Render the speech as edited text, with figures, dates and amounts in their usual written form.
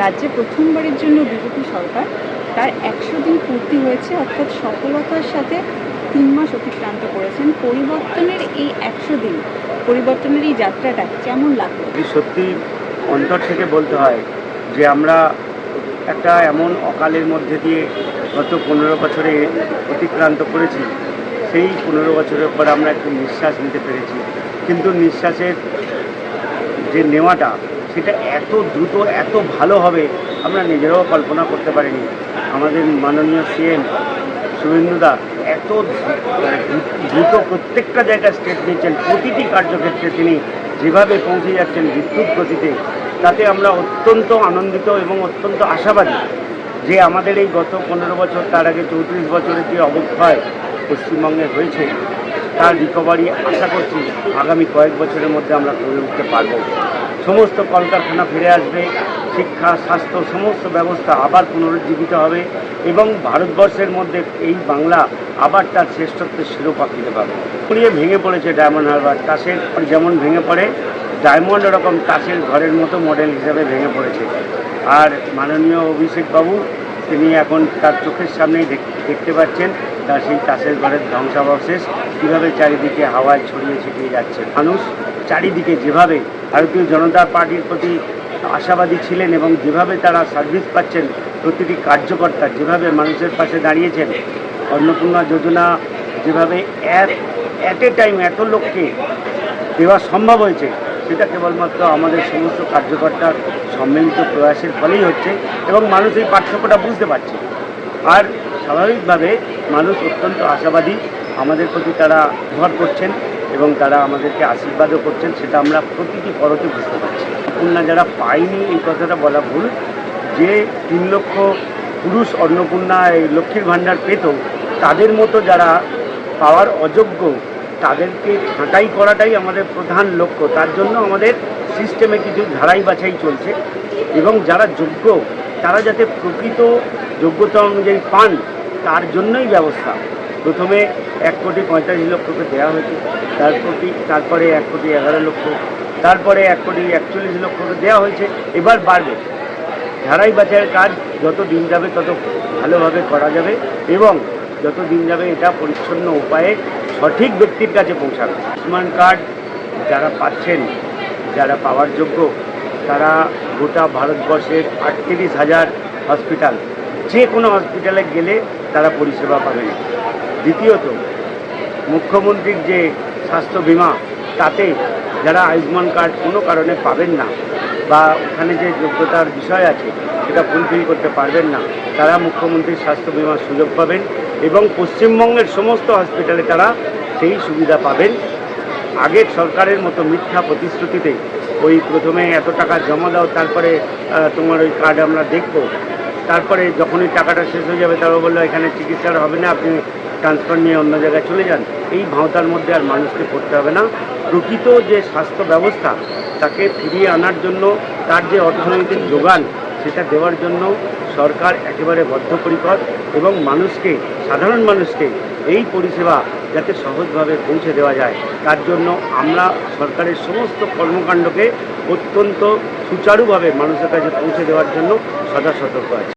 রাজ্যে প্রথমবারের জন্য বিজেপি সরকার তার 100 দিন পূর্তি হয়েছে, অর্থাৎ সফলতার সাথে 3 মাস অতিক্রান্ত করেছেন। পরিবর্তনের এই 100 দিন, পরিবর্তনের এই যাত্রাটা কেমন লাগলো? সত্যি অন্তর থেকে বলতে হয় যে আমরা একটা এমন অকালের মধ্যে দিয়ে গত 15 বছরে অতিক্রান্ত করেছি। সেই 15 বছরের পর আমরা একটু নিঃশ্বাস নিতে পেরেছি, কিন্তু নিঃশ্বাসের যে নেওয়াটা সেটা এত দ্রুত এত ভালো হবে আমরা নিজেরাও কল্পনা করতে পারিনি। আমাদের মাননীয় সিএম শুভেন্দুদা এত দ্রুত প্রত্যেকটা জায়গায় স্টেপ নিচ্ছেন, প্রতিটি কার্যক্ষেত্রে তিনি যেভাবে পৌঁছে যাচ্ছেন বিদ্যুৎ গতিতে, তাতে আমরা অত্যন্ত আনন্দিত এবং অত্যন্ত আশাবাদী যে আমাদের এই গত 15 বছর, তার আগে 34 বছরের যে অবক্ষয় পশ্চিমবঙ্গে হয়েছে তার রিকভারি আশা করছি আগামী কয়েক বছরের মধ্যে আমরা করে উঠতে পারব। সমস্ত কলকারখানা ফিরে আসবে, শিক্ষা, স্বাস্থ্য, সমস্ত ব্যবস্থা আবার পুনরুজ্জীবিত হবে এবং ভারতবর্ষের মধ্যে এই বাংলা আবার তার শ্রেষ্ঠত্বের শিরোপা ফিরে পাবে। পুড়িয়ে ভেঙে পড়েছে ডায়মন্ড হারবার, তাসের যেমন ভেঙে পড়ে ডায়মন্ড, এরকম তাসের ঘরের মতো মডেল হিসাবে ভেঙে পড়েছে। আর মাননীয় অভিষেক বাবু তিনি এখন তার চোখের সামনেই দেখতে পাচ্ছেন তার সেই তাসের ঘরের ধ্বংসাবশেষ কীভাবে চারিদিকে হাওয়ায় ছড়িয়ে ছিটিয়ে যাচ্ছে। মানুষ চারিদিকে যেভাবে ভারতীয় জনতা পার্টির প্রতি আশাবাদী ছিলেন এবং যেভাবে তারা সার্ভিস পাচ্ছেন, প্রতিটি কার্যকর্তা যেভাবে মানুষের পাশে দাঁড়িয়েছেন, অন্নপূর্ণা যোজনা যেভাবে অ্যাট এ টাইম এত লোককে দেওয়া সম্ভব হয়েছে, সেটা কেবলমাত্র আমাদের সমস্ত কার্যকর্তার সম্মিলিত প্রয়াসের ফলেই হচ্ছে এবং মানুষ এই পার্থক্যটা বুঝতে পারছে। আর স্বাভাবিকভাবে মানুষ অত্যন্ত আশাবাদী, আমাদের প্রতি তারা ব্যবহার করছেন এবং তারা আমাদেরকে আশীর্বাদও করছেন, সেটা আমরা প্রতিটি পরতে বুঝতে পারছি। অন্নপূর্ণা যারা পায়নি এই কথাটা বলা ভুল, যে 3 লক্ষ পুরুষ অন্নপূর্ণা এই লক্ষ্মীর ভাণ্ডার পেত, তাদের মতো যারা পাওয়ার অযোগ্য তাদেরকে ছাঁটাই করাটাই আমাদের প্রধান লক্ষ্য। তার জন্য আমাদের সিস্টেমে কিছু ধারাই বাছাই চলছে এবং যারা যোগ্য তারা যাতে প্রকৃত যোগ্যতা অনুযায়ী পান তার জন্যই ব্যবস্থা। প্রথমে 1,45,00,000কে দেওয়া হয়েছে, তারপরে 1,11,00,000, তারপরে 1,41,00,000কে দেওয়া হয়েছে, এবার বাড়বে। ধারাই বাছাইয়ের কাজ যত দিন যাবে তত ভালোভাবে করা যাবে এবং যত দিন যাবে এটা পরিচ্ছন্ন উপায়ে সঠিক ব্যক্তির কাছে পৌঁছাবে। আয়ুষ্মান কার্ড যারা পাচ্ছেন, যারা পাওয়ার যোগ্য, তারা গোটা ভারতবর্ষের 38,000 হসপিটাল, যে কোনো হসপিটালে গেলে তারা পরিষেবা পাবেন। দ্বিতীয়ত, মুখ্যমন্ত্রীর যে স্বাস্থ্য বিমা, তাতে যারা আয়ুষ্মান কার্ড কোনো কারণে পাবেন না বা ওখানে যে যোগ্যতার বিষয় আছে সেটা ফুলফিল করতে পারবেন না, তারা মুখ্যমন্ত্রীর স্বাস্থ্য বিমার সুযোগ পাবেন এবং পশ্চিমবঙ্গের সমস্ত হসপিটালে তারা সেই সুবিধা পাবেন। আগের সরকারের মতো মিথ্যা প্রতিশ্রুতিতে ওই প্রথমে এত টাকা জমা দাও, তারপরে তোমার ওই কার্ড আমরা দেখব, তারপরে যখনই টাকাটা শেষ হয়ে যাবে তারা বললো এখানে চিকিৎসার হবে না, আপনি ট্রান্সফার নিয়ে অন্য জায়গায় চলে যান। এই ভাঁওতার মধ্যে আর মানুষকে পড়তে হবে না। প্রকৃত যে স্বাস্থ্য ব্যবস্থা তাকে ফিরিয়ে আনার জন্য, তার যে অর্থনৈতিক যোগান সেটা দেওয়ার জন্য সরকার একেবারে বদ্ধপরিকর এবং মানুষকে, সাধারণ মানুষকে এই পরিষেবা যাতে সহজভাবে পৌঁছে দেওয়া যায় তার জন্য আমরা সরকারের সমস্ত কর্মকাণ্ডকে অত্যন্ত সুচারুভাবে মানুষের কাছে পৌঁছে দেওয়ার জন্য সদা সতর্ক আছি।